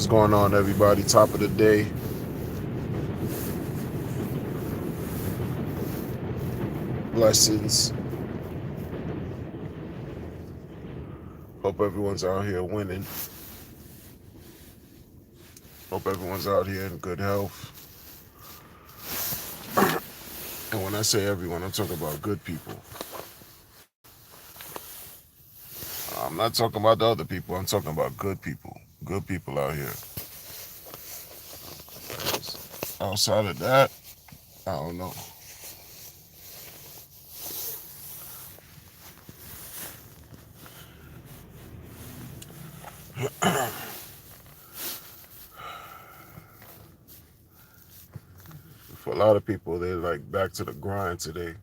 going on, everybody? Top of the day. Blessings. Hope everyone's out here winning. Hope everyone's out here in good health. And when I say everyone, I'm talking about good people. I'm not talking about the other people. I'm talking about good people. Good people out here. Outside of that, I don't know. For a lot of people, they're like back to the grind today.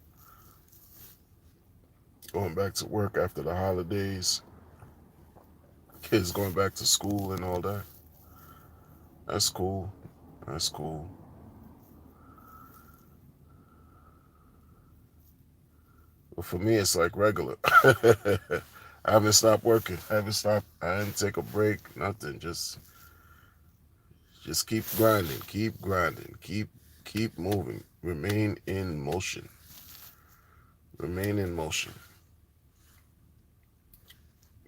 Going back to work after the holidays. Kids going back to school and all that. That's cool. That's cool. But for me, it's like regular. I haven't stopped working. I haven't stopped. I didn't take a break. Nothing. Just keep grinding. Keep grinding. Keep moving. Remain in motion. Remain in motion.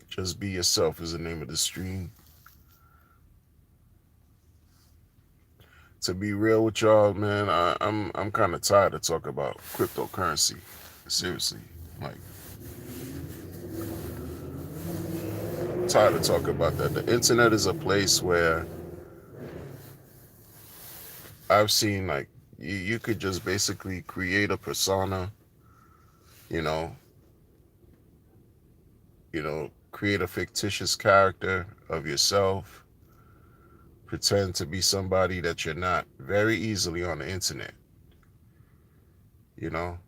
Just be yourself is the name of the stream. To be real with y'all, man, I'm kind of tired of talking about cryptocurrency. Seriously, like tired of talking about that. The internet is a place where I've seen like you could just basically create a persona, you know, create a fictitious character of yourself, pretend to be somebody that you're not very easily on the internet, you know,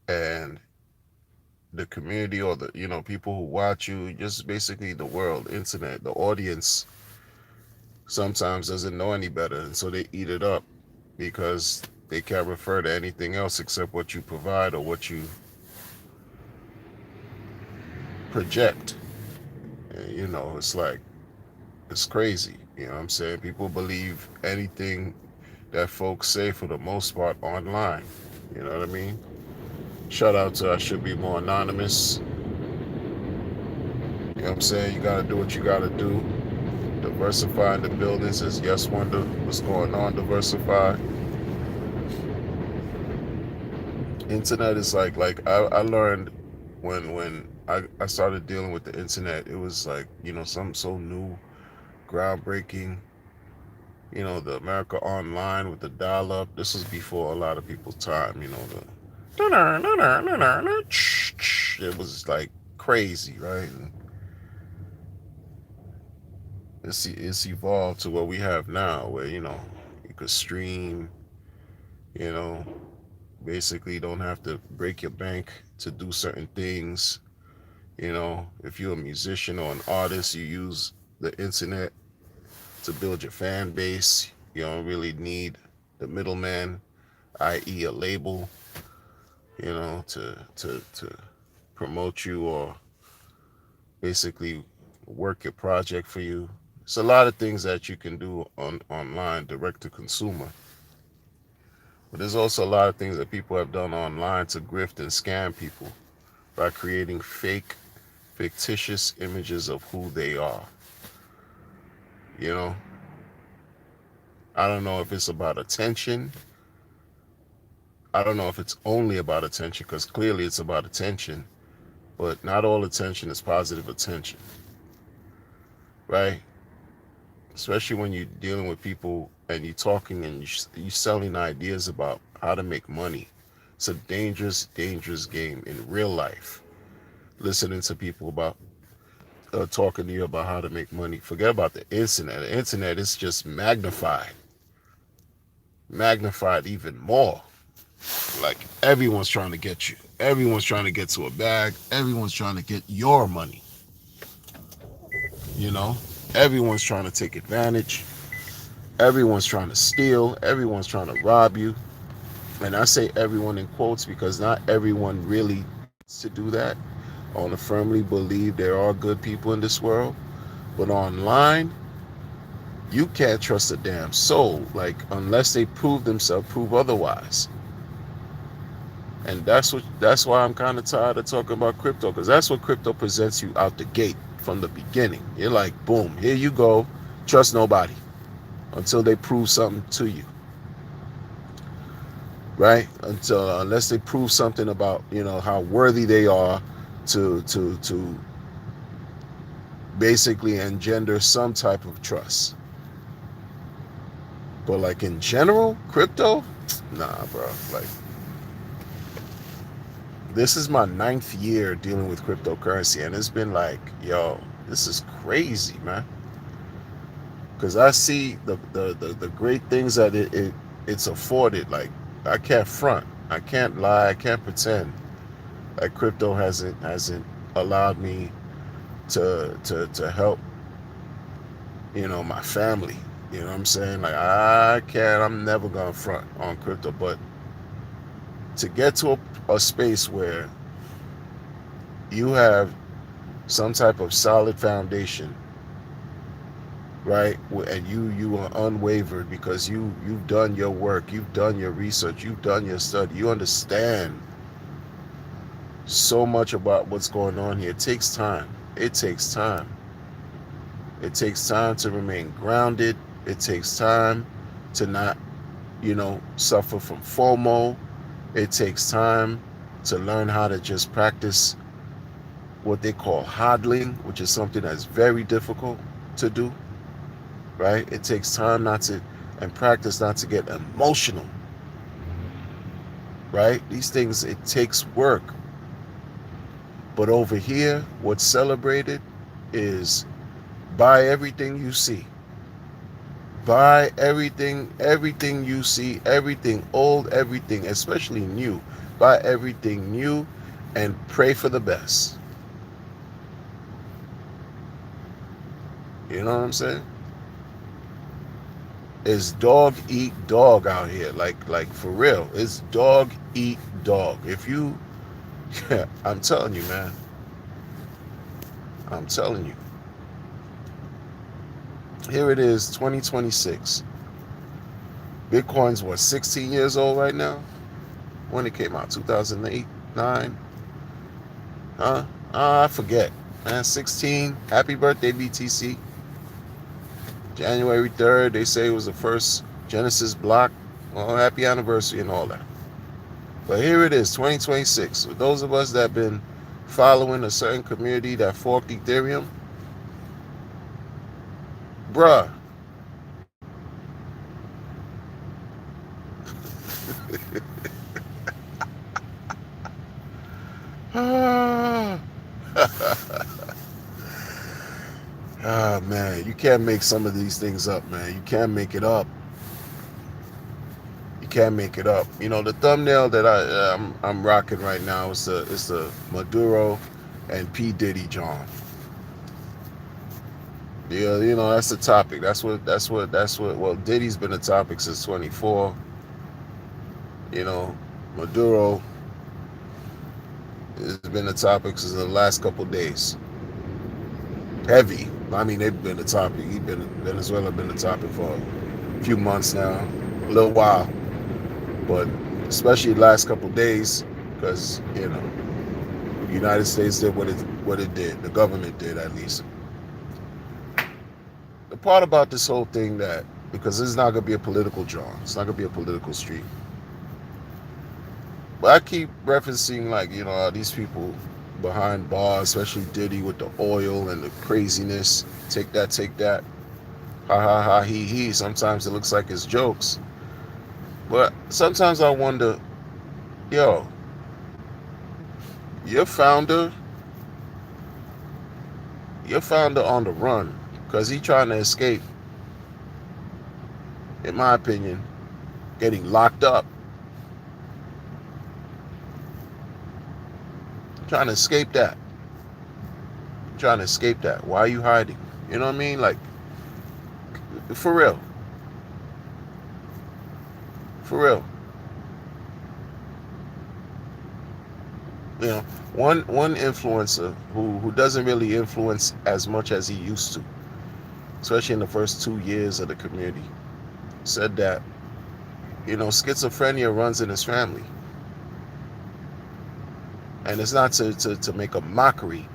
and the community or the people who watch you, just basically the world, internet, the audience sometimes doesn't know any better, and so they eat it up because they can't refer to anything else except what you provide or what you project. And, it's like it's crazy. You know what I'm saying? People believe anything that folks say for the most part online. You know what I mean? Shout out to I Should Be More Anonymous. You know what I'm saying? You gotta do what you gotta do. Diversifying the buildings is Yes Wonder. What's going on? Diversify. Internet is like I learned when I started dealing with the internet, it was like, something so new, groundbreaking. The America Online with the dial up. This was before a lot of people's time, it was like crazy, right? And it's evolved to what we have now, where you could stream, you know, basically you don't have to break your bank to do certain things. If you're a musician or an artist, you use the internet to build your fan base. You don't really need the middleman, i.e., a label, to promote you or basically work your project for you. It's a lot of things that you can do online, direct to consumer. But there's also a lot of things that people have done online to grift and scam people by creating fictitious images of who they are. You know, I don't know if it's about attention. I don't know if it's only about attention, because clearly it's about attention, but not all attention is positive attention, right? Especially when you're dealing with people and you're talking and you're selling ideas about how to make money. It's a dangerous, dangerous game in real life. Listening to people about talking to you about how to make money. Forget about the internet. The internet is just magnified even more. Like everyone's trying to get you. Everyone's trying to get to a bag. Everyone's trying to get your money. You know, everyone's trying to take advantage. Everyone's trying to steal. Everyone's trying to rob you. And I say everyone in quotes because not everyone really needs to do that. I want to firmly believe there are good people in this world. But online, You can't trust a damn soul, like unless they prove themselves, prove otherwise. And that's why I'm kind of tired of talking about crypto, because that's what crypto presents you out the gate from the beginning. You're like, boom, here you go, trust nobody until they prove something to you, right? Until unless they prove something about how worthy they are to basically engender some type of trust. But like in general, crypto, nah, bro. Like this is my 9th year dealing with cryptocurrency, and it's been like, yo, this is crazy, man. Because I see the great things that it's afforded. Like I can't front, I can't lie, I can't pretend. Like crypto hasn't allowed me to help my family. You know what I'm saying? Like I'm never gonna front on crypto, but to get to a space where you have some type of solid foundation, right? And you are unwavered because you've done your work, you've done your research, you've done your study, you understand so much about what's going on here. It takes time. It takes time. It takes time to remain grounded. It takes time to not, suffer from FOMO. It takes time to learn how to just practice what they call hodling, which is something that's very difficult to do, right? It takes time not to, and practice not to get emotional, right? These things, it takes work. But over here, what's celebrated is buy everything you see. Buy everything you see, everything old, everything, especially new. Buy everything new and pray for the best. You know what I'm saying? It's dog eat dog out here. Like for real. It's dog eat dog. If you I'm telling you, man. I'm telling you. Here it is, 2026. Bitcoin's what, 16 years old right now? When it came out, 2008, 9? Huh? I forget. Man, 16. Happy birthday, BTC. January 3rd, they say it was the first Genesis block. Well, happy anniversary and all that. But here it is, 2026. For those of us that have been following a certain community that forked Ethereum, bruh. Ah, man, you can't make some of these things up, man. You can't make it up. You can't make it up. The thumbnail that I'm rocking right now is the Maduro and P Diddy John. Yeah, that's the topic. That's what. Well, Diddy's been a topic since 24. Maduro has been a topic since the last couple of days. Heavy. I mean, they've been a topic. Venezuela been a topic for a few months now, a little while, but especially the last couple of days, because the United States did what it did. The government did, at least. The part about this whole thing that, because this is not going to be a political draw, it's not going to be a political street. But I keep referencing, like, these people behind bars, especially Diddy with the oil and the craziness. Take that, take that. Ha ha ha, he. Sometimes it looks like it's jokes. But sometimes I wonder, yo, your founder on the run, because he trying to escape, in my opinion, getting locked up. Trying to escape that. Why are you hiding? You know what I mean? Like, for real. For real. One influencer who doesn't really influence as much as he used to. especially in the first 2 years of the community, said that, schizophrenia runs in his family. And it's not to make a mockery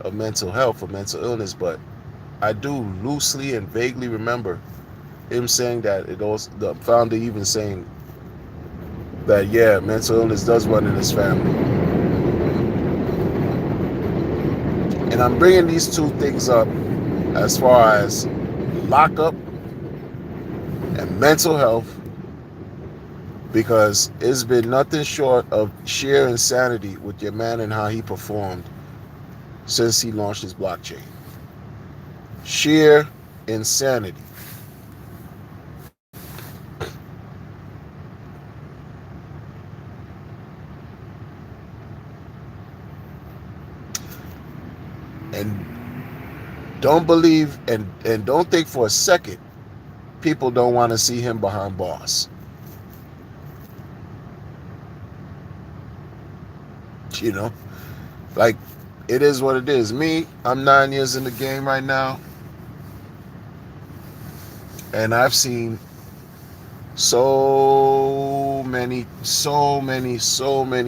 of mental health or mental illness, but I do loosely and vaguely remember him saying that. It also, the founder even saying that, yeah, mental illness does run in his family. And I'm bringing these two things up as far as lockup and mental health, because it's been nothing short of sheer insanity with your man and how he performed since he launched his blockchain. Sheer insanity. And don't believe and don't think for a second people don't want to see him behind bars. You know, like, it is what it is. Me, I'm 9 years in the game right now, and I've seen so many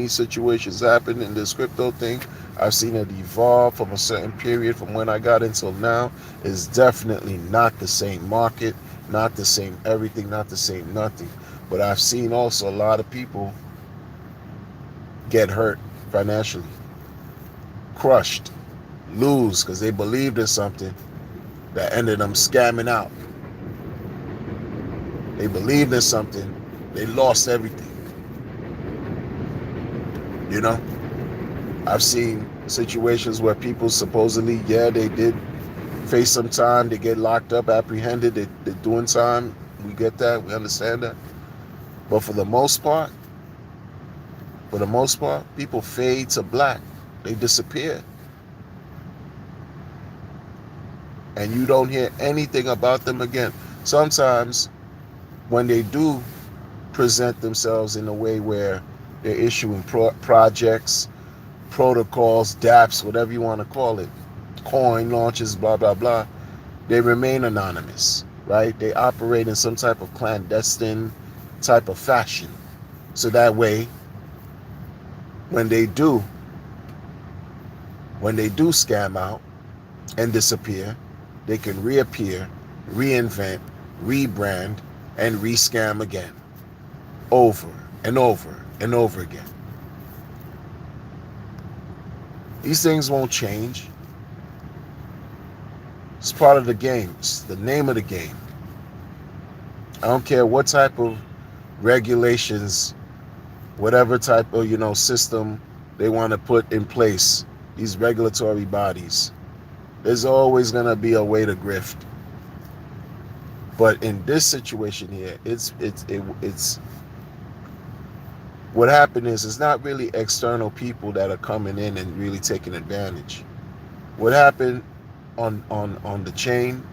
situations happen in this crypto thing. I've seen it evolve from a certain period from when I got until now. It's definitely not the same market, not the same everything, not the same nothing. But I've seen also a lot of people get hurt financially, crushed, lose because they believed in something that ended them scamming out. They believed in something, they lost everything. You know, I've seen situations where people supposedly, yeah, they did face some time, they get locked up, apprehended, they're doing time. We get that, we understand that. But for the most part, people fade to black. They disappear. And you don't hear anything about them again. Sometimes when they do present themselves in a way where they're issuing projects, protocols, dApps, whatever you want to call it, coin launches, blah, blah, blah, they remain anonymous, right? They operate in some type of clandestine type of fashion. So that way, when they do scam out and disappear, they can reappear, reinvent, rebrand, and rescam again, over and over and over again. These things won't change. It's part of the game. It's the name of the game. I don't care what type of regulations, whatever type of system they want to put in place, these regulatory bodies. There's always gonna be a way to grift. But in this situation here, it's what happened is it's not really external people that are coming in and really taking advantage. What happened on the chain,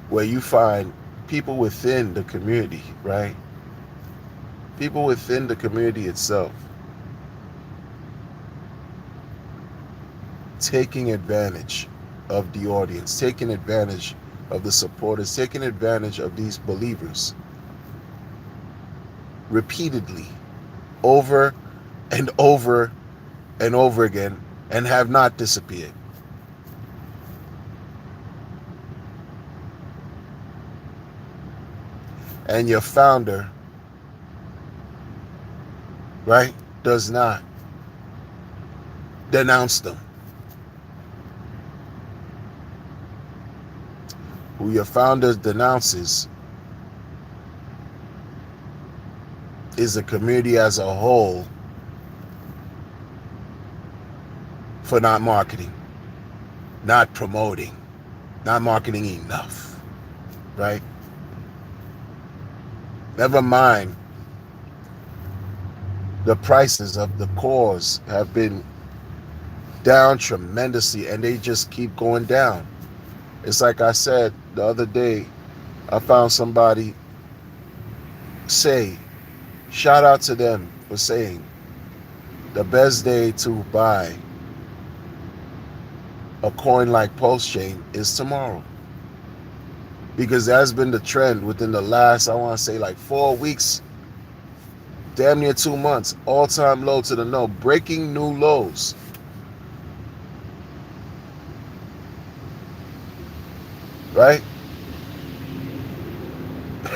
where you find people within the community, right? People within the community itself taking advantage of the audience, taking advantage of the supporters, taking advantage of these believers repeatedly, over and over and over again, and have not disappeared. And your founder, right, does not denounce them. Who your founder denounces is the community as a whole for not marketing, not promoting, not marketing enough, right? Never mind, the prices of the cores have been down tremendously, and they just keep going down. It's like I said the other day, I found somebody say, shout out to them for saying, the best day to buy a coin like Pulse Chain is tomorrow. because that's been the trend within the last, I want to say, like 4 weeks, damn near 2 months. All-time low to the no, breaking new lows, right?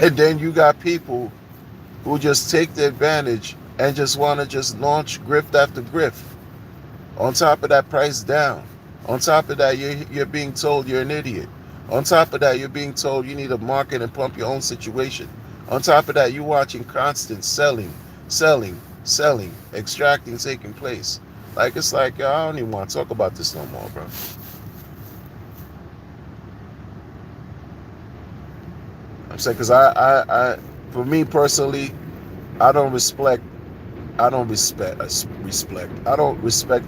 And then you got people who just take the advantage and just want to just launch grift after grift. On top of that, price down. On top of that, you're being told you're an idiot. On top of that, you're being told you need to market and pump your own situation. On top of that, you're watching constant selling, selling, selling, extracting taking place. Like, it's like, I don't even want to talk about this no more, bro. I'm saying, because for me personally, I don't respect, I don't respect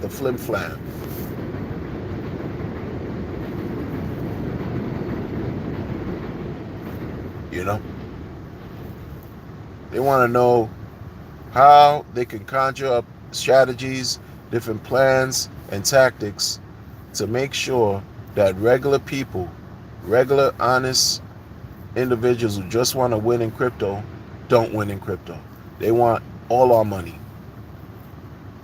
the flim flam. You know, they want to know how they can conjure up strategies, different plans, and tactics to make sure that regular people, regular, honest individuals who just want to win in crypto, don't win in crypto. They want all our money.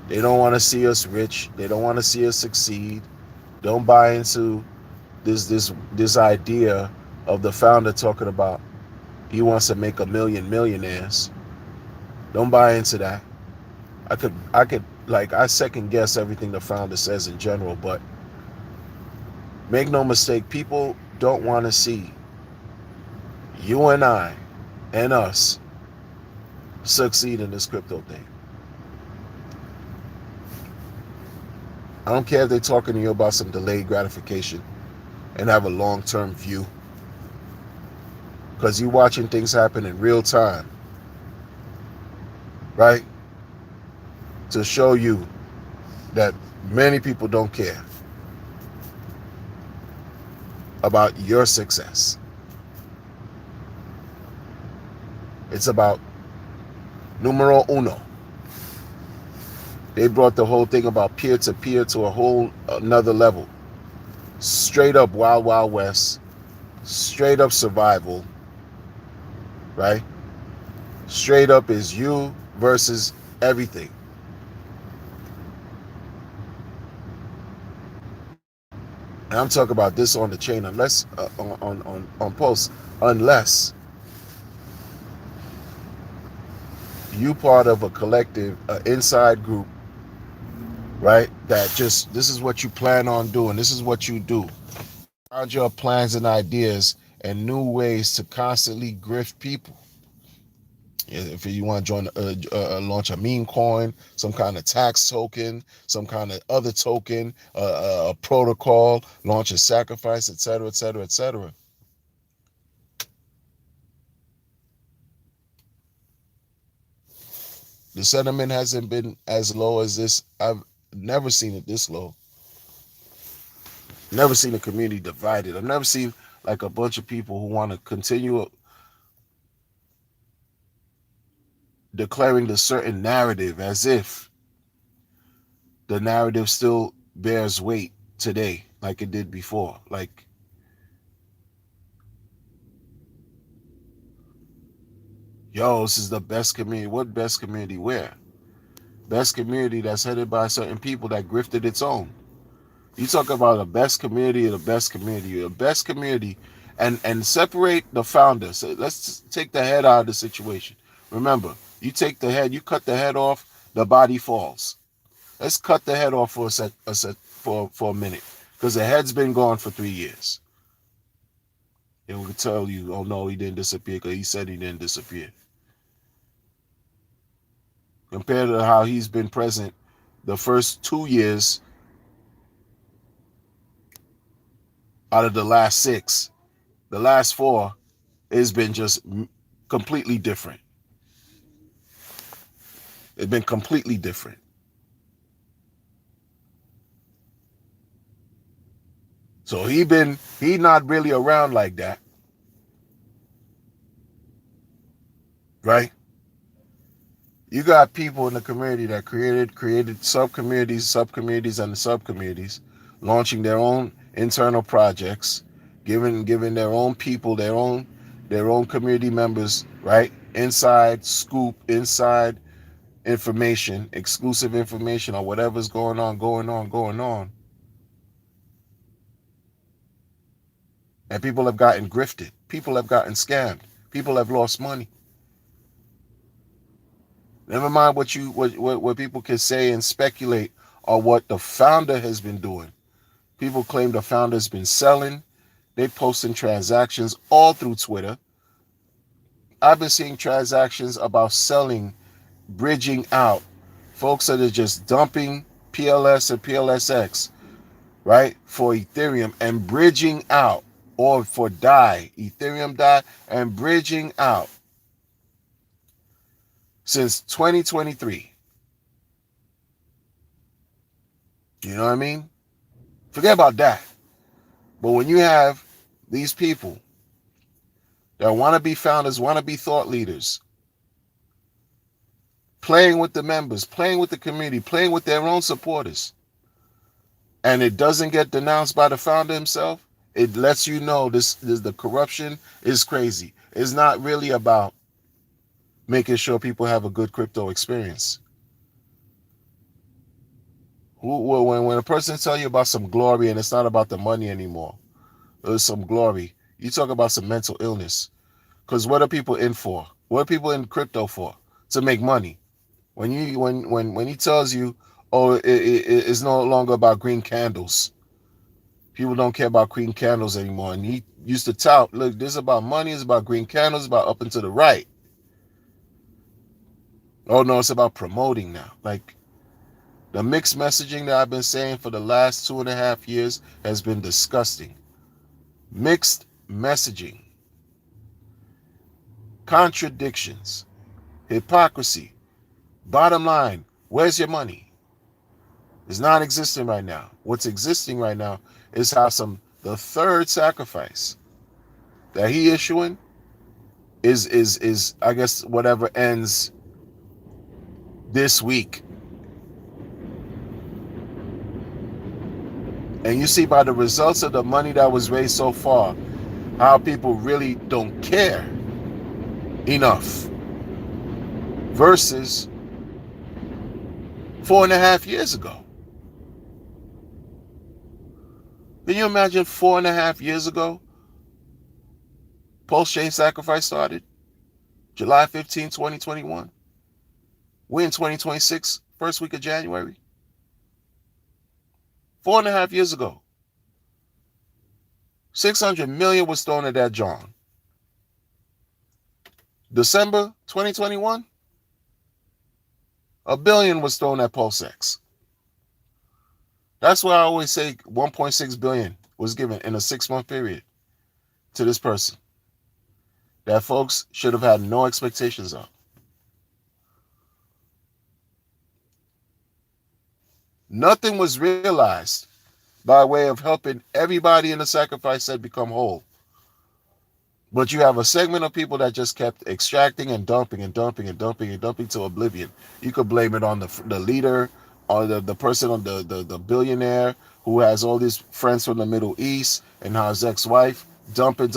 They don't want to see us rich. They don't want to see us succeed. Don't buy into this idea of the founder talking about he wants to make a million millionaires. Don't buy into that. I could like, I second guess everything the founder says in general, but make no mistake, people don't want to see you and I and us succeed in this crypto thing. I don't care if they're talking to you about some delayed gratification and have a long-term view, because you're watching things happen in real time, right? To show you that many people don't care about your success. It's about numero uno. They brought the whole thing about peer-to-peer to a whole another level. Straight up Wild Wild West, straight up survival, right? Straight up is you versus everything. And I'm talking about this on the chain, unless on post, unless you part of a collective, inside group, right? That just, this is what you plan on doing. This is what you do. Conjure up plans and ideas and new ways to constantly grift people. If you want to join, launch a meme coin, some kind of tax token, some kind of other token, a protocol, launch a sacrifice, etc., etc., etc. The sentiment hasn't been as low as this. I've never seen it this low. Never seen a community divided. I've never seen like a bunch of people who want to continue declaring the certain narrative as if the narrative still bears weight today like it did before. Like, yo, this is the best community. What best community where? Best community that's headed by certain people that grifted its own. You talk about the best community of the best community, the best community, and separate the founders. So let's take the head out of the situation. Remember, you take the head, you cut the head off, the body falls. Let's cut the head off for a minute, because the head's been gone for 3 years. It will tell you, oh no, he didn't disappear because he said he didn't disappear. Compared to how he's been present the first 2 years out of the last 6, the last 4 has been just completely different. It's been completely different. So he not really around like that, right? You got people in the community that created sub communities, and the sub communities, launching their own internal projects, giving their own people, their own community members, right? Inside scoop, inside information, exclusive information on whatever's going on. And people have gotten grifted. People have gotten scammed. People have lost money. Never mind what people can say and speculate on what the founder has been doing. People claim the founder's been selling. They posting transactions all through Twitter. I've been seeing transactions about selling, bridging out. Folks that are just dumping PLS and PLSX, right, for Ethereum and bridging out, or for DAI, Ethereum DAI, and bridging out since 2023. You know what I mean? Forget about that. But when you have these people that want to be founders, want to be thought leaders, playing with the members, playing with the community, playing with their own supporters, and it doesn't get denounced by the founder himself, it lets you know the corruption is crazy. It's not really about making sure people have a good crypto experience. When a person tell you about some glory and it's not about the money anymore, there's some glory. You talk about some mental illness. Because what are people in for? What are people in crypto for? To make money. When he tells you, oh, it's no longer about green candles. People don't care about green candles anymore. And he used to tout, look, this is about money, it's about green candles, it's about up and to the right. Oh no, it's about promoting now. Like, the mixed messaging that I've been saying for the last 2.5 years has been disgusting. Mixed messaging. Contradictions. Hypocrisy. Bottom line, where's your money? It's not existing right now. What's existing right now is how the third sacrifice that he issuing is I guess whatever ends this week. And you see by the results of the money that was raised so far, how people really don't care enough versus 4.5 years ago. Can you imagine 4.5 years ago? Pulse Chain Sacrifice started July 15, 2021. We're in 2026, first week of January. 4.5 years ago. 600 million was thrown at that John. December 2021, $1 billion was thrown at PulseX. That's why I always say 1.6 billion was given in a 6-month period to this person that folks should have had no expectations of. Nothing was realized by way of helping everybody in the sacrifice set become whole. But you have a segment of people that just kept extracting and dumping and dumping and dumping and dumping to oblivion. You could blame it on the leader, or the person, on the billionaire who has all these friends from the Middle East and his ex-wife dumping.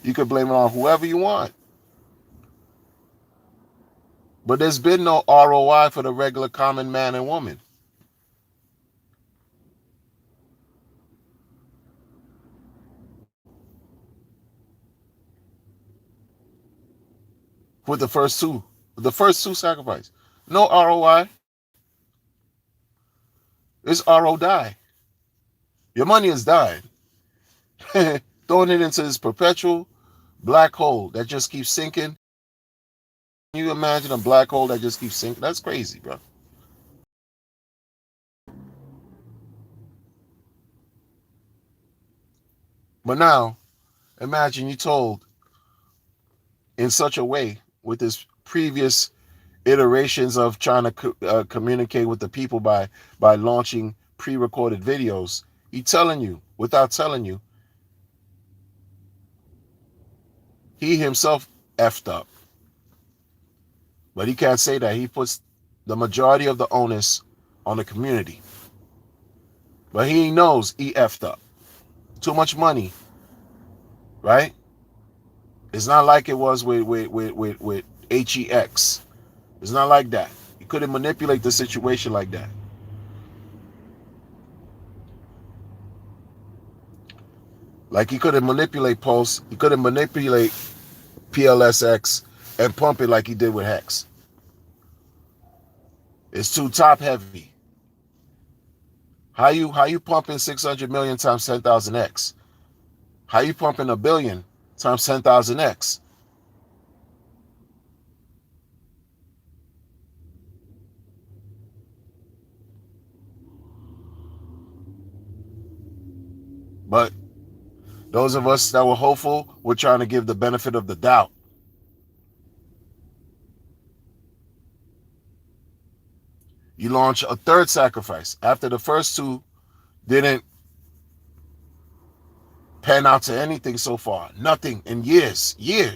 You could blame it on whoever you want. But there's been no ROI for the regular common man and woman. With the first two sacrifices. No ROI. It's RO die. Your money is dying. Throwing it into this perpetual black hole that just keeps sinking. Can you imagine a black hole that just keeps sinking? That's crazy, bro. But now, imagine you told in such a way with this previous iterations of trying to communicate with the people by launching pre-recorded videos. He telling you, without telling you, he himself effed up. But he can't say that. He puts the majority of the onus on the community. But he knows he effed up. Too much money right? It's not like it was with HEX. It's not like that. You couldn't manipulate the situation like that. Like he couldn't manipulate Pulse. He couldn't manipulate PLSX and pump it like he did with Hex. It's too top heavy. How you pumping 600 million times 10,000 X? How you pumping a billion times 10,000 X? But those of us that were hopeful, we're trying to give the benefit of the doubt. You launch a third sacrifice after the first two didn't pan out to anything so far. Nothing in years. You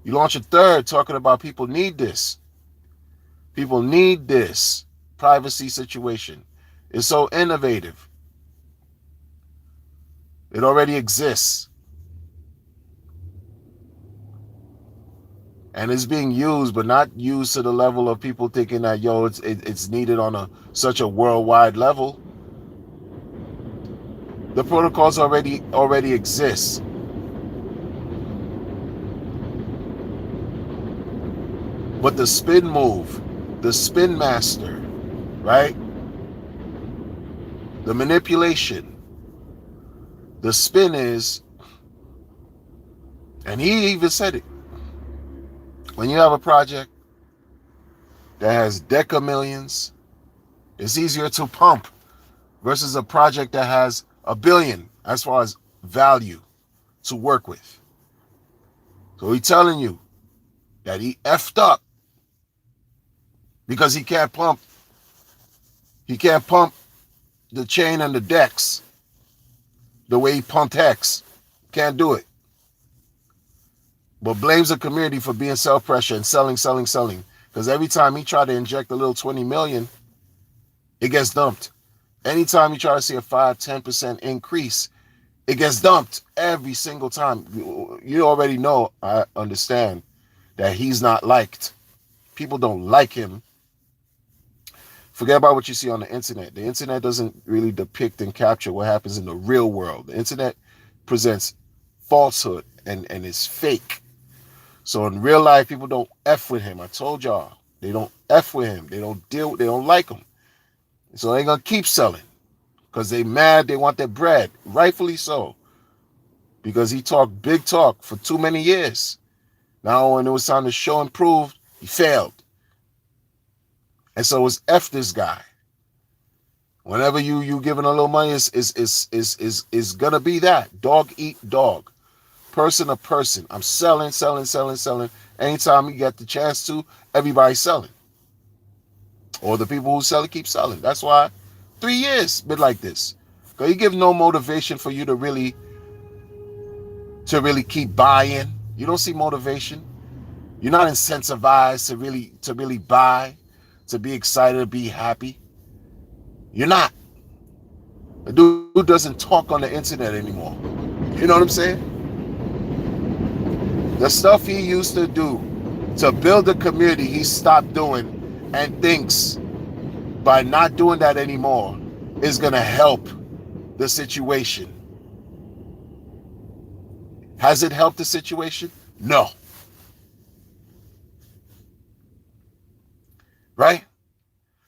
launch a third talking about people need this. People need this privacy situation. It's so innovative. It already exists. And it's being used, but not used to the level of people thinking that, yo, it's needed on such a worldwide level. The protocols already exist. But the spin move, the spin master, right? The manipulation, the spin is, and he even said it, when you have a project that has deca millions, it's easier to pump versus a project that has a billion as far as value to work with. So he's telling you that he effed up because he can't pump the chain and the decks the way he pumped Hex. Can't do it. But blames the community for being self-pressure and selling. Because every time he tried to inject a little 20 million, it gets dumped. Anytime you try to see a 5-10% increase, it gets dumped every single time. You already know, I understand, that he's not liked. People don't like him. Forget about what you see on the internet. The internet doesn't really depict and capture what happens in the real world. The internet presents falsehood and it's fake. So in real life, people don't F with him. I told y'all, they don't F with him. They don't like him. So they're gonna keep selling because they mad, they want their bread. Rightfully so. Because he talked big talk for too many years. Now when it was time to show and prove, he failed. And so it's F this guy. Whenever you giving a little money, is gonna be that. Dog eat dog. Person to person. I'm selling. Anytime you get the chance to, everybody's selling. Or the people who sell it keep selling. That's why 3 years been like this. Because you give no motivation for you to really keep buying. You don't see motivation. You're not incentivized to really buy, to be excited, to be happy. You're not. The dude doesn't talk on the internet anymore. You know what I'm saying? The stuff he used to do to build a community, he stopped doing and thinks by not doing that anymore is going to help the situation. Has it helped the situation? No. Right?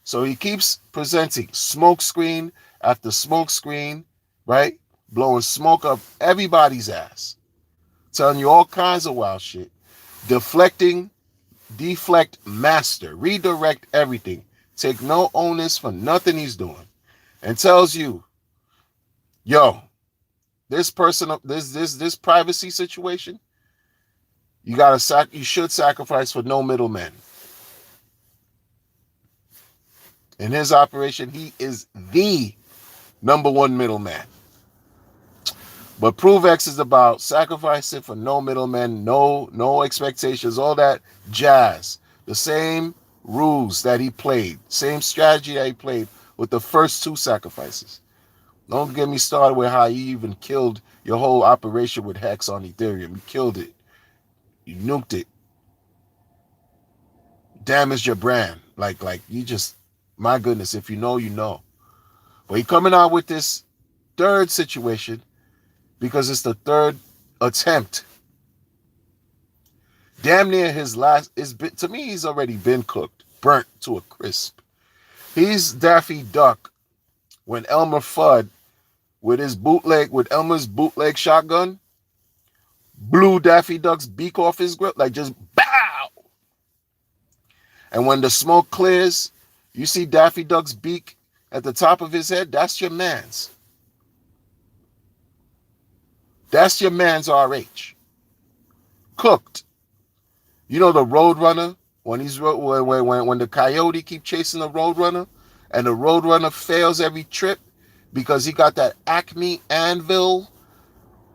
So he keeps presenting smoke screen after smoke screen, right? Blowing smoke up everybody's ass. Telling you all kinds of wild shit. Deflecting, deflect master. Redirect everything. Take no onus for nothing he's doing. And tells you, yo, this person, this privacy situation, you should sacrifice for no middlemen. In his operation, he is the number one middleman. But ProveX is about sacrificing for no middlemen, no expectations, all that jazz. The same rules that he played, same strategy that he played with the first two sacrifices. Don't get me started with how he even killed your whole operation with Hex on Ethereum. You killed it. You nuked it. Damaged your brand. Like you just, my goodness, if you know, you know. But he coming out with this third situation because it's the third attempt. Damn near his last, to me, he's already been cooked, burnt to a crisp. He's Daffy Duck when Elmer Fudd, with Elmer's bootleg shotgun, blew Daffy Duck's beak off his grip, like just bow. And when the smoke clears, you see Daffy Duck's beak at the top of his head. That's your man's. That's your man's RH. Cooked. You know the Roadrunner, when the coyote keep chasing the Roadrunner, and the Roadrunner fails every trip because he got that Acme anvil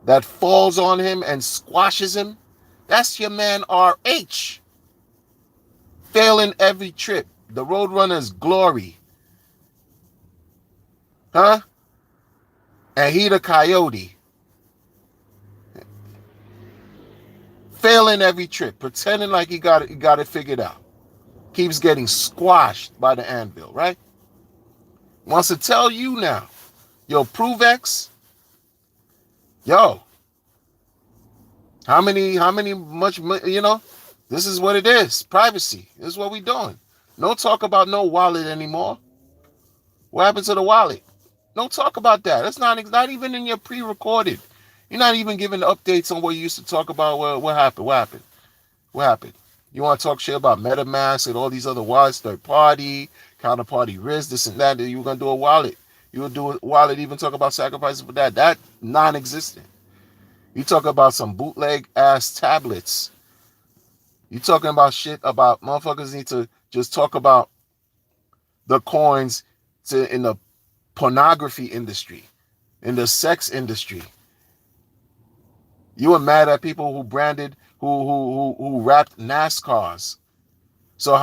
that falls on him and squashes him. That's your man RH. Failing every trip. The Roadrunner's glory. Huh? And he the coyote. Failing every trip. Pretending like he got it figured out. Keeps getting squashed by the anvil, right? Wants to tell you now. Yo, ProveX. Yo. How much, you know? This is what it is. Privacy. This is what we doing. No talk about no wallet anymore. What happened to the wallet? No talk about that. That's not even in your pre-recorded. You're not even giving updates on what you used to talk about. What happened? You want to talk shit about MetaMask and all these other wallets, third party, counterparty risk, this and that. You were going to do a wallet. You would do a wallet, even talk about sacrifices for that. That non-existent. You talk about some bootleg ass tablets. You talking about shit about motherfuckers need to just talk about the coins in the pornography industry, in the sex industry. You were mad at people who branded, who wrapped NASCARs. So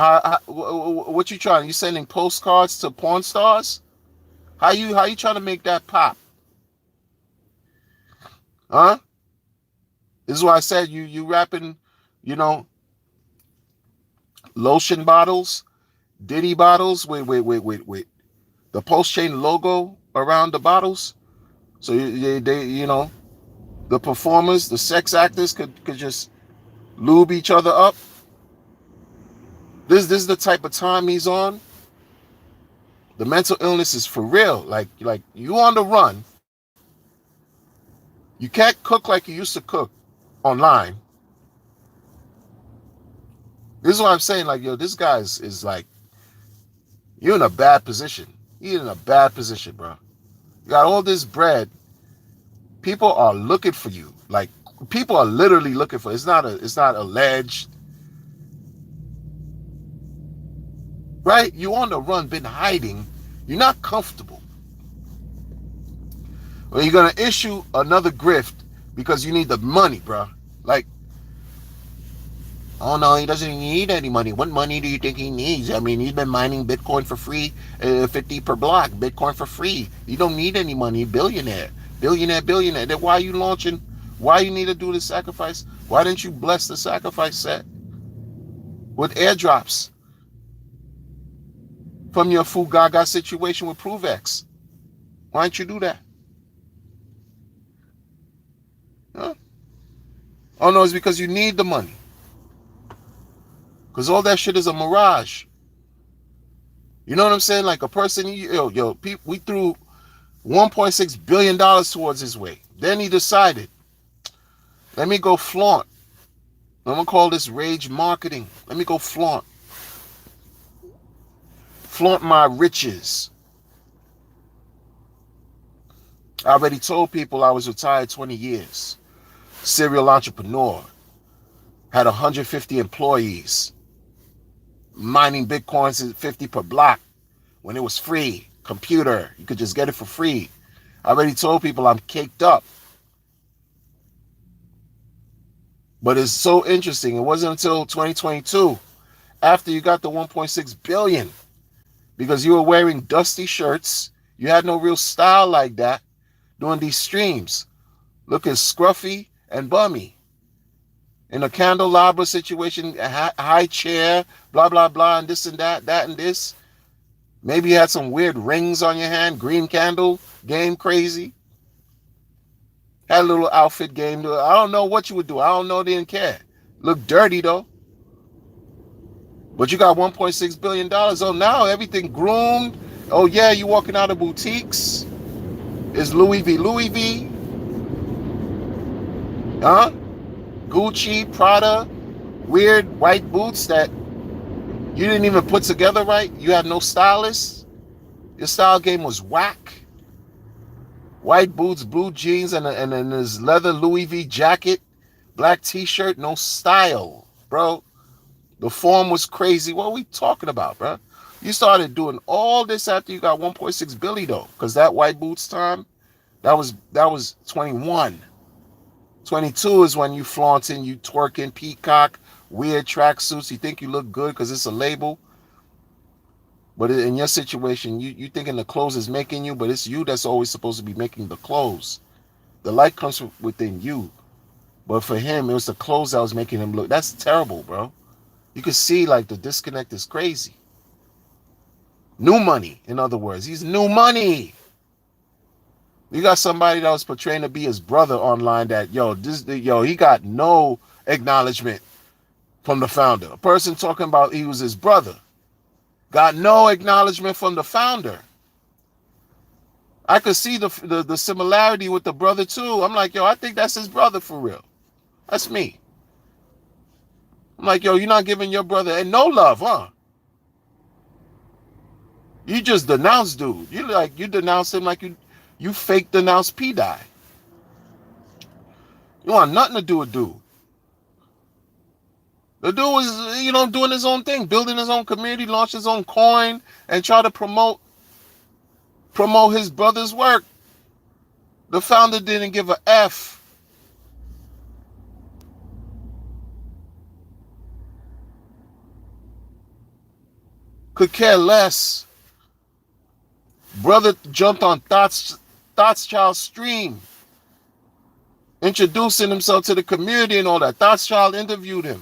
what you trying? You sending postcards to porn stars? How you trying to make that pop? Huh? This is why I said you wrapping, you know, lotion bottles, Diddy bottles with the Pulse Chain logo around the bottles. So they you know, the performers, the sex actors could just lube each other up. This is the type of time he's on. The mental illness is for real. Like you on the run. You can't cook like you used to cook online. This is what I'm saying. Like, yo, this guy is like, you're in a bad position. You're in a bad position, bro. You got all this bread. People are looking for you. Like, people are literally looking for. It's not alleged. Right? You on the run, been hiding. You're not comfortable. Well, you're gonna issue another grift because you need the money, bro. Like, oh no, he doesn't need any money. What money do you think he needs? I mean, he's been mining Bitcoin for free, 50 per block, Bitcoin for free. You don't need any money, billionaire. Then why are you launching? Why you need to do the sacrifice? Why didn't you bless the sacrifice set with airdrops from your Fugaga situation with ProveX? Why didn't you do that? Huh? Oh no, it's because you need the money. Because all that shit is a mirage. You know what I'm saying? Like a person, we threw $1.6 billion towards his way. Then he decided, let me go flaunt. I'm going to call this rage marketing. Let me go flaunt. Flaunt my riches. I already told people I was retired 20 years. Serial entrepreneur. Had 150 employees. Mining Bitcoins at 50 per block when it was free. Computer. You could just get it for free. I already told people I'm caked up. But it's so interesting. It wasn't until 2022, after you got the 1.6 billion, because you were wearing dusty shirts. You had no real style like that doing these streams. looking scruffy and bummy. In a candelabra situation, a high chair, blah, blah, blah, and this and that and this. Maybe you had some weird rings on your hand, green candle, game crazy. Had a little outfit game. I don't know what you would do. I don't know, didn't care. Look dirty though. But you got $1.6 billion. Oh, now everything groomed. Oh, yeah, you walking out of boutiques. It's Louis V. Louis V. Huh? Gucci, Prada, weird white boots that you didn't even put together right. You had no stylist. Your style game was whack. White boots, blue jeans, and then his leather Louis V jacket, black t-shirt, no style, bro. The form was crazy. What are we talking about, bro? You started doing all this after you got 1.6 billion though, because that white boots time, that was 21. 22 is when you flaunting, you twerking, peacock, weird tracksuits. You think you look good because it's a label. But in your situation, you thinking the clothes is making you, but it's you that's always supposed to be making the clothes. The light comes within you. But for him, it was the clothes that was making him look. That's terrible, bro. You can see like the disconnect is crazy. New money, in other words. He's new money. You got somebody that was portraying to be his brother online that, he got no acknowledgement from the founder. A person talking about he was his brother. Got no acknowledgement from the founder. I could see the similarity with the brother too. I'm like, I think that's his brother for real. That's me. I'm like, you're not giving your brother no love, huh? You just denounced dude. You denounced him like you fake denounced P-Dye. You want nothing to do with dude. The dude was, doing his own thing, building his own community, launched his own coin, and try to promote his brother's work. The founder didn't give a F. Could care less. Brother jumped on Thoughtschild's stream, introducing himself to the community and all that. Thoughtschild interviewed him.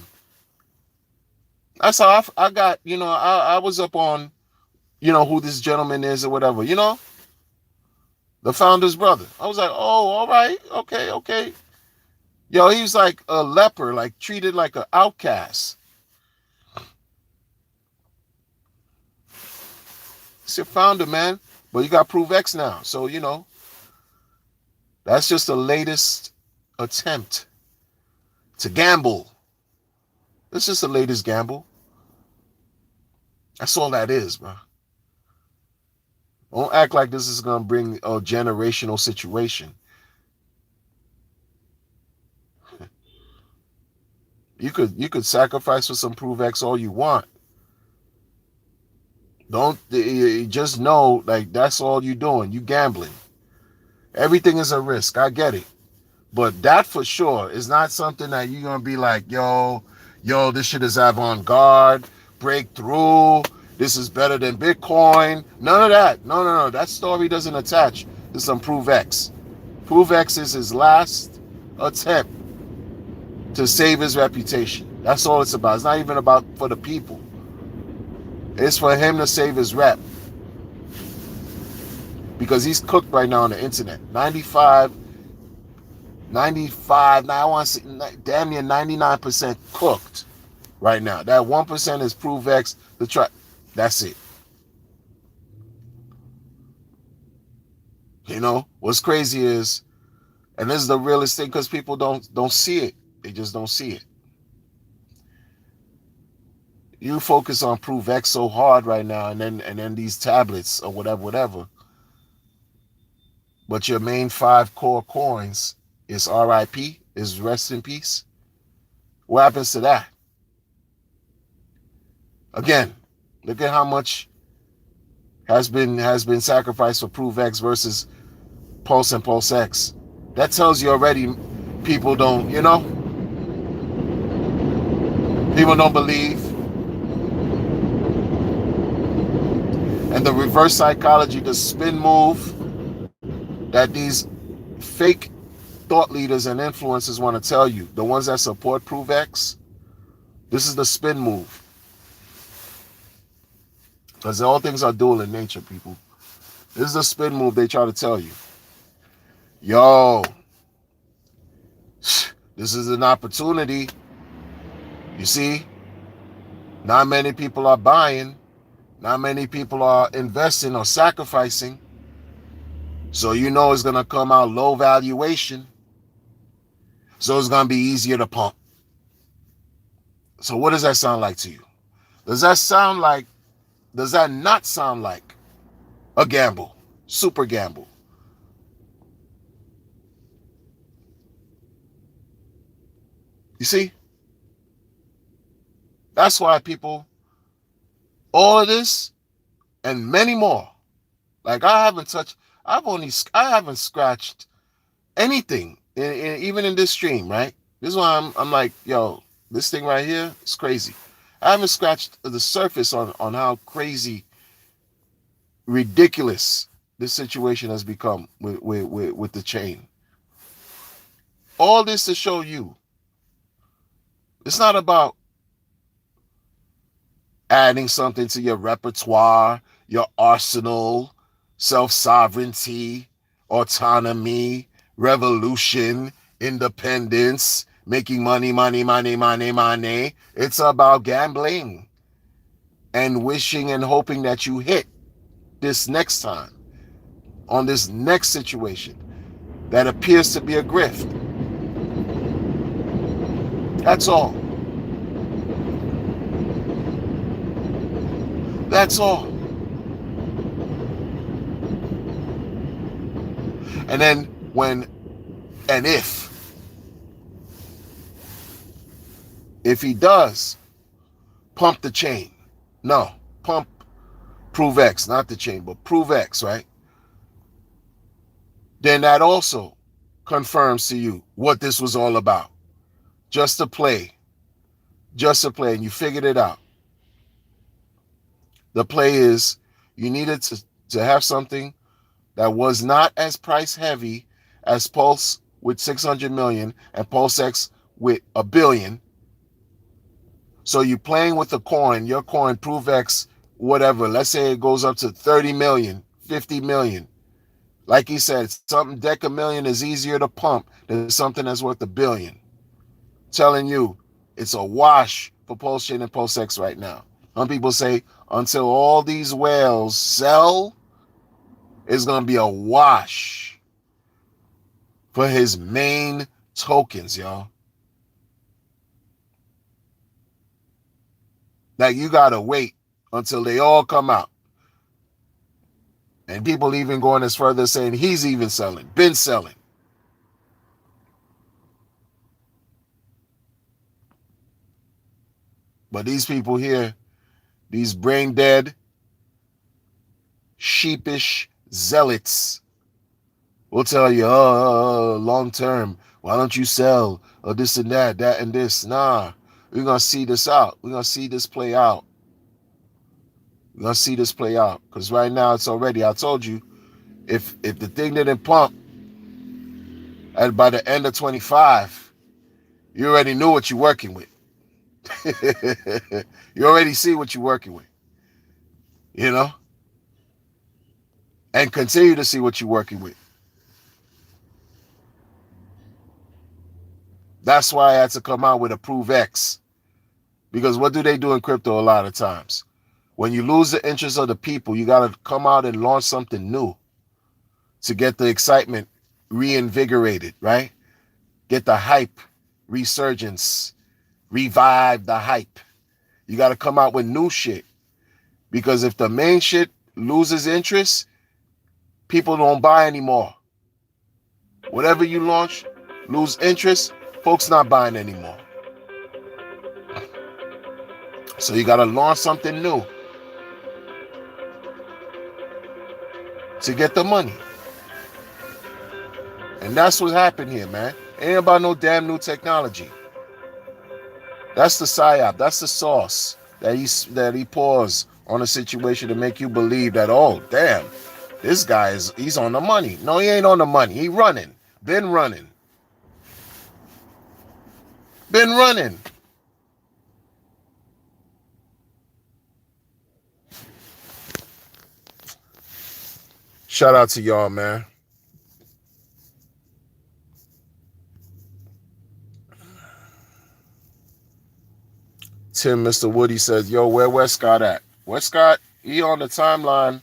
That's how I got, I was up on, who this gentleman is or whatever, the founder's brother. I was like, oh, all right, okay. He was like a leper, like treated like an outcast. It's your founder, man. But you got Proof X now. So, that's just the latest attempt to gamble. It's just the latest gamble. That's all that is, bro. Don't act like this is going to bring a generational situation. You could sacrifice for some Proof X all you want. Don't just know, like, that's all you're doing. You gambling. Everything is a risk. I get it. But that for sure is not something that you're going to be like, yo, this shit is avant-garde, breakthrough, this is better than Bitcoin. None of that. No. That story doesn't attach to some Proof X. Proof X is his last attempt to save his reputation. That's all it's about. It's not even about for the people. It's for him to save his rep. Because he's cooked right now on the internet. 95, now I want to say damn near 99% cooked right now. That 1% is Proof X. That's it. What's crazy is, and this is the realest thing, because people don't see it. They just don't see it. You focus on Proof X so hard right now, and then these tablets or whatever. But your main 5 core coins is RIP, is rest in peace. What happens to that? Again, look at how much has been sacrificed for Proof X versus Pulse and Pulse X. That tells you already people don't, people don't believe. And the reverse psychology, the spin move that these fake thought leaders and influencers want to tell you, the ones that support ProveX, this is the spin move. Because all things are dual in nature, people. This is the spin move they try to tell you. Yo, this is an opportunity. You see, not many people are buying. Not many people are investing or sacrificing. So you know it's going to come out low valuation. So it's going to be easier to pump. So what does that sound like to you? Does that not sound like a gamble? Super gamble. You see? That's why people, all of this and many more, like I haven't scratched anything, even in this stream, right? This is why I'm like, yo, this thing right here is crazy. I haven't scratched the surface on how crazy, ridiculous this situation has become with the chain. All this to show you, it's not about adding something to your repertoire, your arsenal, self-sovereignty, autonomy, revolution, independence, making money. It's about gambling and wishing and hoping that you hit this next time on this next situation that appears to be a grift. That's all. That's all. And then when and if he does pump the chain, no, pump ProveX, not the chain, but ProveX, right? Then that also confirms to you what this was all about. Just a play, and you figured it out. The play is you needed to have something that was not as price heavy as Pulse with 600 million and PulseX with $1 billion. So you're playing with the coin, your coin, ProveX, whatever. Let's say it goes up to 30 million, 50 million. Like he said, something $10 is easier to pump than something that's worth $1 billion. Telling you, it's a wash for Pulse Chain and PulseX right now. Some people say until all these whales sell, it's going to be a wash for his main tokens, y'all. Like, you got to wait until they all come out. And people even going as further saying he's even selling, been selling. But these people here, these brain dead, sheepish zealots will tell you, long term, why don't you sell? Or this and that and this. Nah, we're going to see this out. We're going to see this play out. We're going to see this play out. Because right now it's already, I told you, if the thing didn't pump, and by the end of 25, you already knew what you're working with. You already see what you're working with, you know, and continue to see what you're working with. That's why I had to come out with a ProveX, because what do they do in crypto a lot of times? When you lose the interest of the people, you got to come out and launch something new to get the excitement reinvigorated, right? Get the hype, resurgence, revive the hype. You got to come out with new shit, because if the main shit loses interest, people don't buy anymore. Whatever you launch, lose interest, folks not buying anymore. So you got to launch something new to get the money. And that's what happened here, man. Ain't about no damn new technology. That's the psyop. That's the sauce that he pours on a situation to make you believe that, oh, damn, this guy he's on the money. No, he ain't on the money. He running. Been running. been running. Shout out to y'all, man. Tim, Mr. Woody says, yo, where Westcott at? Westcott, he on the timeline.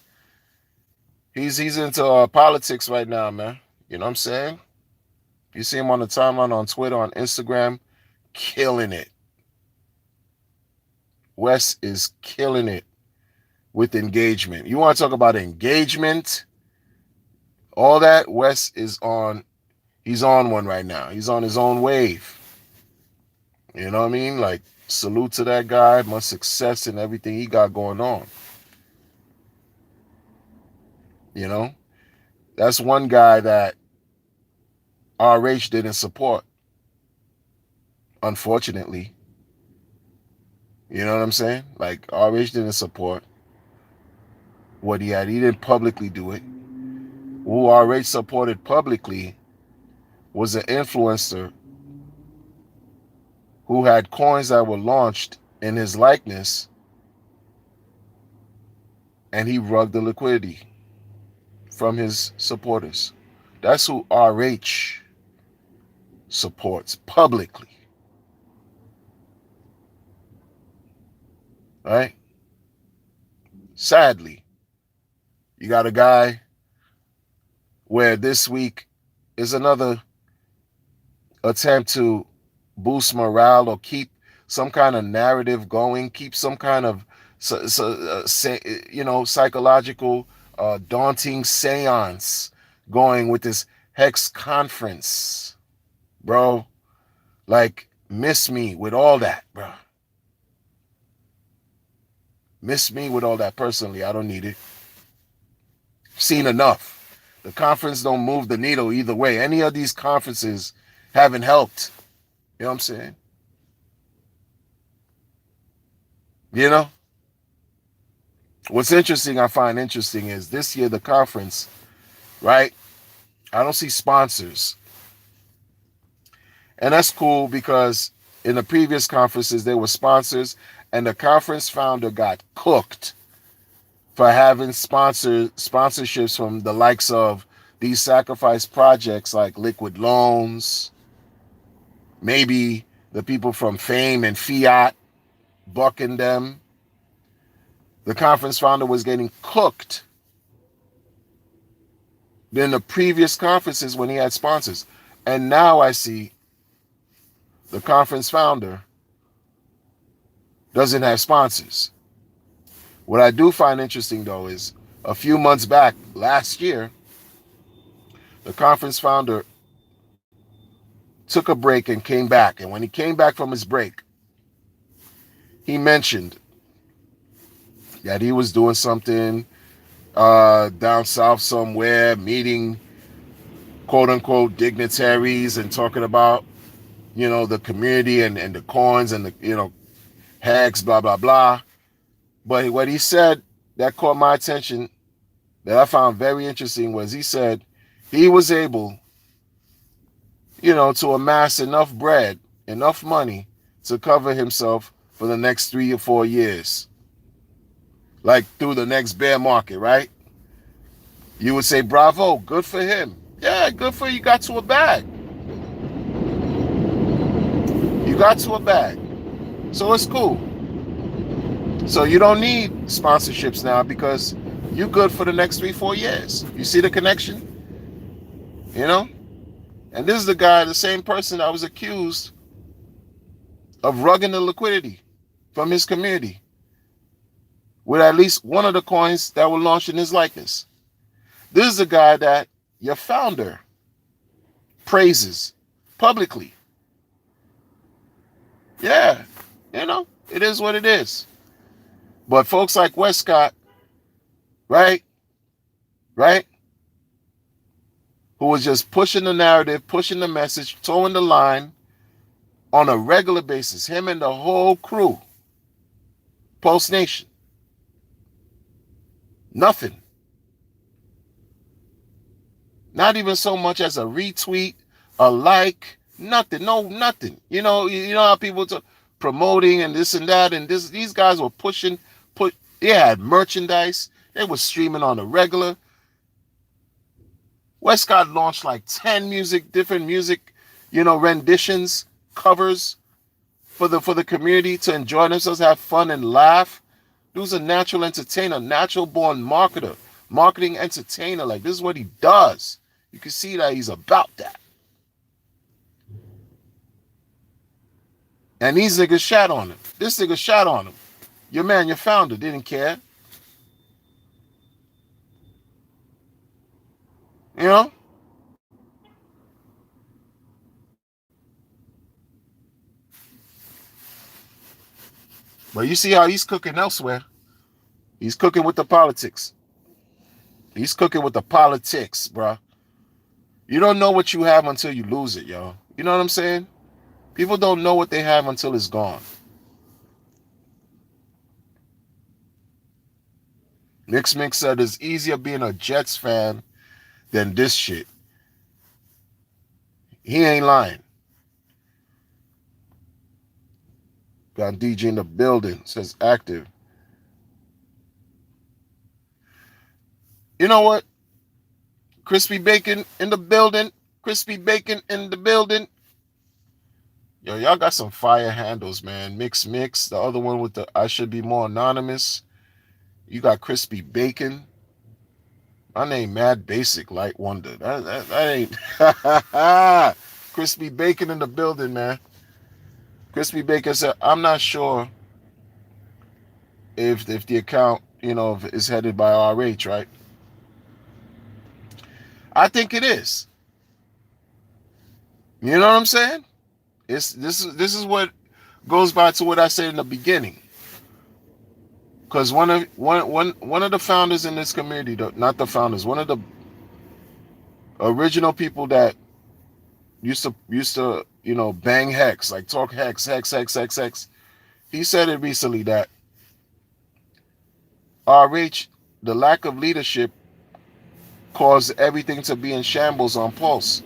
He's into politics right now, man. You know what I'm saying? You see him on the timeline on Twitter, on Instagram, killing it. Wes is killing it with engagement. You want to talk about engagement? All that, Wes is on. He's on one right now. He's on his own wave. You know what I mean? Like, salute to that guy. Much success in everything he got going on. You know? That's one guy that RH didn't support. Unfortunately. You know what I'm saying? Like, RH didn't support what he had. He didn't publicly do it. Who RH supported publicly was an influencer who had coins that were launched in his likeness, and he rugged the liquidity from his supporters. That's who RH supports publicly. Right? Sadly, you got a guy where this week is another attempt to boost morale or keep some kind of narrative going, keep some kind of psychological daunting seance going with this Hex conference, bro. Like, miss me with all that, bro. Miss me with all that. Personally, I don't need it. Seen enough. The conference don't move the needle either way. Any of these conferences haven't helped. You know what I'm saying? You know? What's interesting, I find interesting, is this year the conference, right? I don't see sponsors. And that's cool because in the previous conferences, there were sponsors, and the conference founder got cooked for having sponsorships from the likes of these sacrifice projects like Liquid Loans, maybe the people from Fame and Fiat, bucking them. The conference founder was getting cooked in the previous conferences when he had sponsors. And now I see the conference founder doesn't have sponsors. What I do find interesting, though, is a few months back, last year, the conference founder took a break and came back. And when he came back from his break, he mentioned that he was doing something down south somewhere, meeting quote-unquote dignitaries and talking about, the community and the coins and the, hags, blah, blah, blah. But what he said that caught my attention, that I found very interesting, was he said he was able, to amass enough bread, enough money to cover himself for the next 3 or 4 years. Like through the next bear market, right? You would say, bravo, good for him. Yeah, good for you. You got to a bag. You got to a bag. So it's cool. So you don't need sponsorships now because you're good for the next 3-4 years. You see the connection? And this is the same person that was accused of rugging the liquidity from his community with at least one of the coins that were launched in his likeness. This is the guy that your founder praises publicly. Yeah, it is what it is. But folks like Westcott, right, who was just pushing the narrative, pushing the message, towing the line on a regular basis, him and the whole crew, Post Nation, nothing. Not even so much as a retweet, a like, Nothing, no, nothing. You know how people talk, promoting and this and that, and this. These guys were pushing, they had merchandise. They were streaming on the regular. Westcott launched like 10 different music, renditions, covers for the community to enjoy themselves, have fun and laugh. Dude's a natural entertainer, natural born marketer, marketing entertainer. Like, this is what he does. You can see that he's about that. And these niggas shat on him. This nigga shot on him. Your founder, didn't care. You know? But you see how he's cooking elsewhere. He's cooking with the politics. He's cooking with the politics, bruh. You don't know what you have until you lose it, yo. You know what I'm saying? People don't know what they have until it's gone. Nick Mink said it's easier being a Jets fan than this shit. He ain't lying. Got DJ in the building. Says active. You know what? Crispy Bacon in the building. Crispy Bacon in the building. Yo, y'all got some fire handles, man. Mix. The other one with the I should be more anonymous. You got Crispy Bacon. My name Mad Basic Light Wonder. That ain't Crispy Bacon in the building, man. Crispy Bacon said, I'm not sure if the account, is headed by RH, right? I think it is. You know what I'm saying? This is what goes back to what I said in the beginning. Because one of the founders in this community, not the founders, one of the original people that used to bang hex, like talk hex. He said it recently that RH, the lack of leadership, caused everything to be in shambles on Pulse,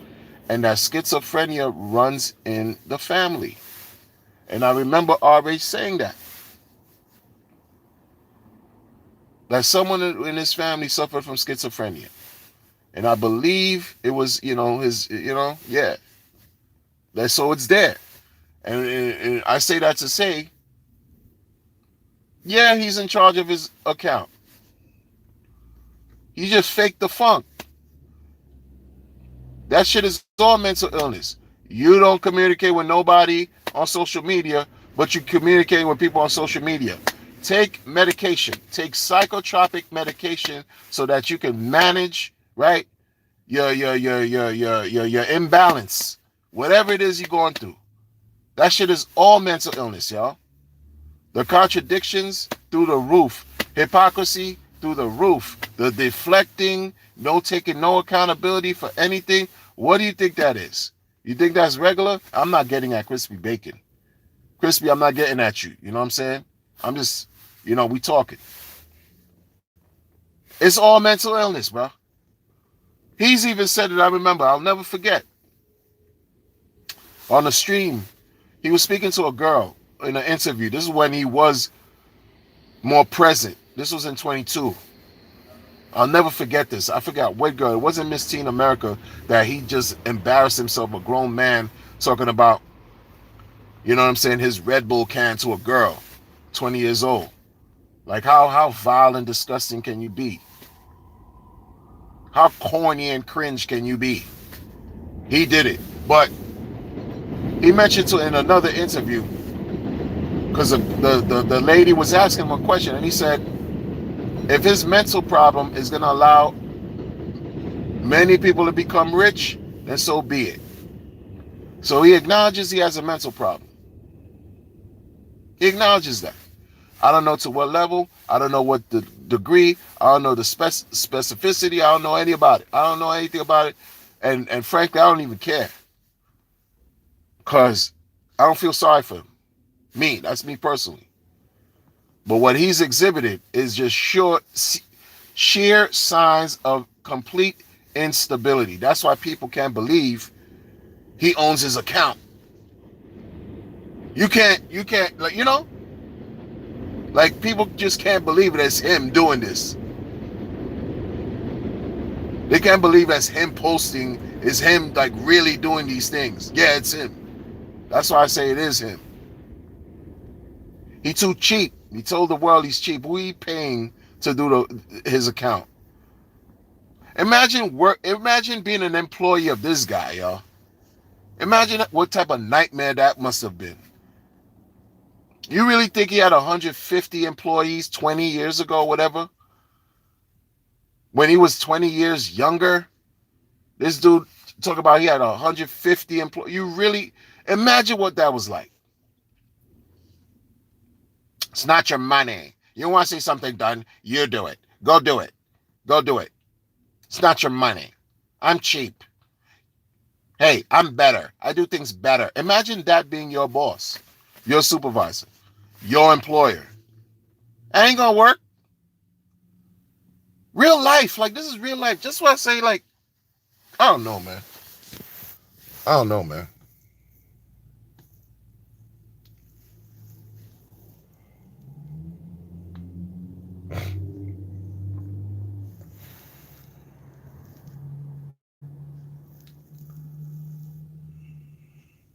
and that schizophrenia runs in the family. And I remember RH saying that someone in his family suffered from schizophrenia. And I believe it was, his, yeah. So it's there. And I say that to say, yeah, he's in charge of his account. He just faked the funk. That shit is all mental illness. You don't communicate with nobody on social media, but you communicate with people on social media. Take medication. Take psychotropic medication so that you can manage, right, your imbalance. Whatever it is you're going through. That shit is all mental illness, y'all. The contradictions through the roof. Hypocrisy through the roof. The deflecting, no taking no accountability for anything. What do you think that is? You think that's regular? I'm not getting at Crispy Bacon. Crispy, I'm not getting at you. You know what I'm saying? I'm just, we talking. It's all mental illness, bro. He's even said it, I remember. I'll never forget. On the stream, he was speaking to a girl in an interview. This is when he was more present. This was in 22. I'll never forget this. I forgot what girl. It wasn't Miss Teen America that he just embarrassed himself, a grown man, talking about, you know what I'm saying, his Red Bull can to a girl, 20 years old. Like, how vile and disgusting can you be? How corny and cringe can you be? He did it. But he mentioned in another interview, because the lady was asking him a question, and he said, if his mental problem is going to allow many people to become rich, then so be it. So he acknowledges he has a mental problem. He acknowledges that. I don't know to what level. I don't know what the degree. I don't know the specificity. I don't know any about it. I don't know anything about it. And frankly, I don't even care. Because I don't feel sorry for him. Me. That's me personally. But what he's exhibited is just sheer signs of complete instability. That's why people can't believe He owns his account. You can't, like, like people just can't believe it as him doing this. They can't believe that's him posting, is him like really doing these things. Yeah, it's him. That's why I say it is him. He too cheap. He told the world he's cheap. Who he paying to do his account? Imagine being an employee of this guy, y'all. Imagine what type of nightmare that must have been. You really think he had 150 employees 20 years ago, whatever? When he was 20 years younger, this dude talk about he had 150 employees. You really imagine what that was like. It's not your money. You want to see something done, you do it. Go do it. Go do it. It's not your money. I'm cheap. Hey, I'm better. I do things better. Imagine that being your boss, your supervisor, your employer. That ain't gonna work. Real life, like this is real life. Just what I say, like, I don't know, man. I don't know, man.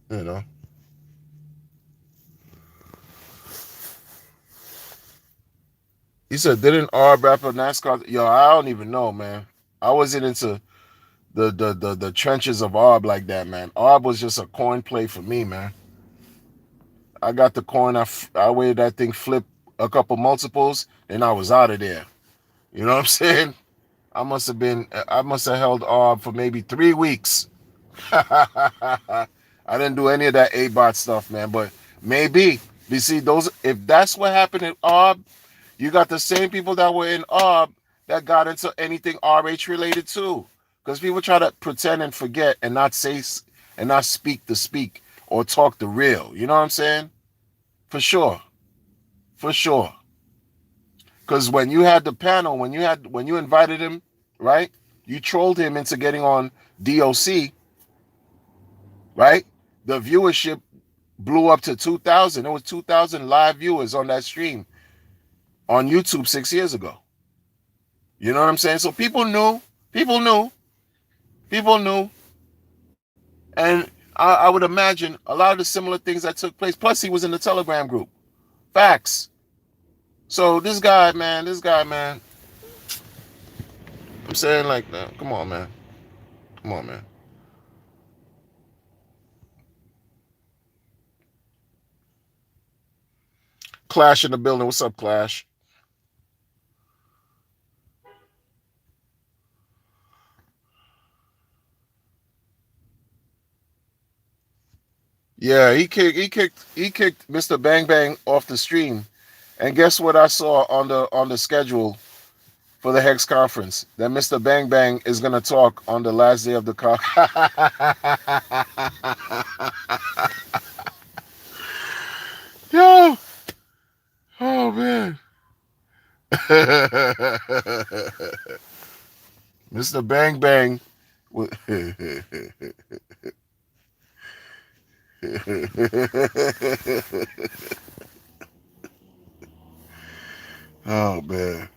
You know. He said, didn't Arb rap a NASCAR? Yo, I don't even know, man. I wasn't into the trenches of Arb like that, man. Arb was just a coin play for me, man. I got the coin. I waited that thing flip a couple multiples, and I was out of there. You know what I'm saying? I must have held Arb for maybe 3 weeks. I didn't do any of that A-bot stuff, man. But maybe. You see, if that's what happened in Arb, you got the same people that were in Arb that got into anything RH related too. Because people try to pretend and forget and not speak the speak or talk the real. You know what I'm saying? For sure. For sure. Because when you had the panel, when you invited him, right? You trolled him into getting on DOC, right? The viewership blew up to 2,000. There was 2,000 live viewers on that stream on YouTube 6 years ago. You know what I'm saying? So people knew. And I would imagine a lot of the similar things that took place. Plus, he was in the Telegram group. Facts. So this guy, man. I'm saying, like, come on, man. Clash in the building. What's up, Clash? Yeah, he kicked Mr. Bang Bang off the stream. And guess what I saw on the schedule for the Hex conference? That Mr. Bang Bang is gonna talk on the last day of the Yo, oh man, Mr. Bang Bang. Oh man.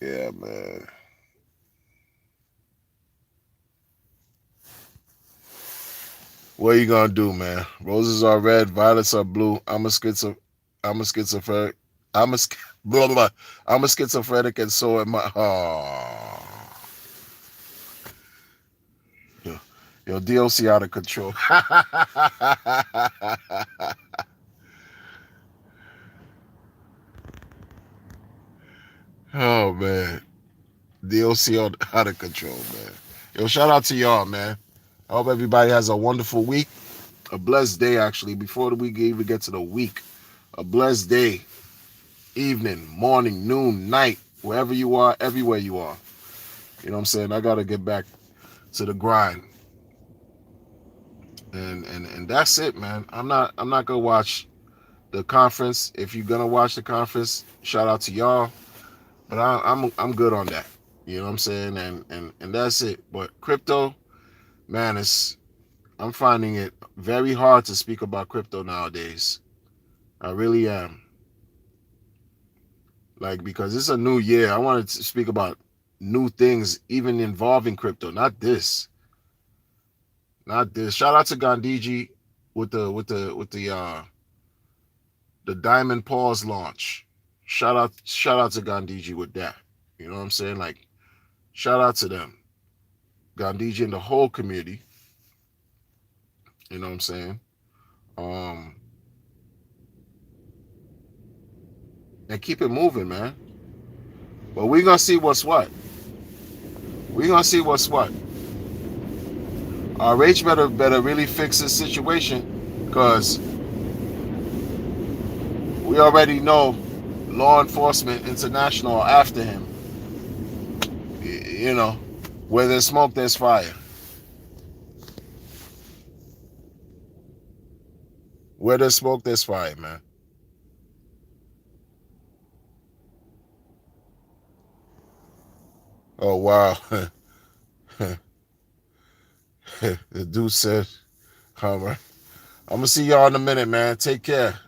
Yeah, man. What are you gonna do, man? Roses are red, violets are blue. I'm a schizophrenic. I'm a blah, blah, blah. I'm a schizophrenic, and so am I. Oh. Yo, DOC out of control. Oh man, DOC out of control, man. Yo, shout out to y'all, man. I hope everybody has a wonderful week, a blessed day. Actually, before the week even get to the week, a blessed day, evening, morning, noon, night, wherever you are, everywhere you are. You know what I'm saying? I gotta get back to the grind. And that's it, man. I'm not gonna watch the conference. If you're gonna watch the conference, shout out to y'all. But I'm good on that. You know what I'm saying? And that's it. But crypto, man, I'm finding it very hard to speak about crypto nowadays. I really am. Like, because it's a new year. I wanted to speak about new things, even involving crypto. Not this. Not this. Shout out to Gandhiji with the Diamond Pause launch. Shout out to Gandhiji with that. You know what I'm saying? Like, shout out to them. Gandhiji and the whole community. You know what I'm saying? Um, and keep it moving, man. But we're gonna see what's what. We're gonna see what's what. RH better really fix this situation, because we already know law enforcement international are after him. You know, where there's smoke, there's fire. Where there's smoke, there's fire, man. Oh wow. The dude said, all right. I'm gonna see y'all in a minute, man. Take care.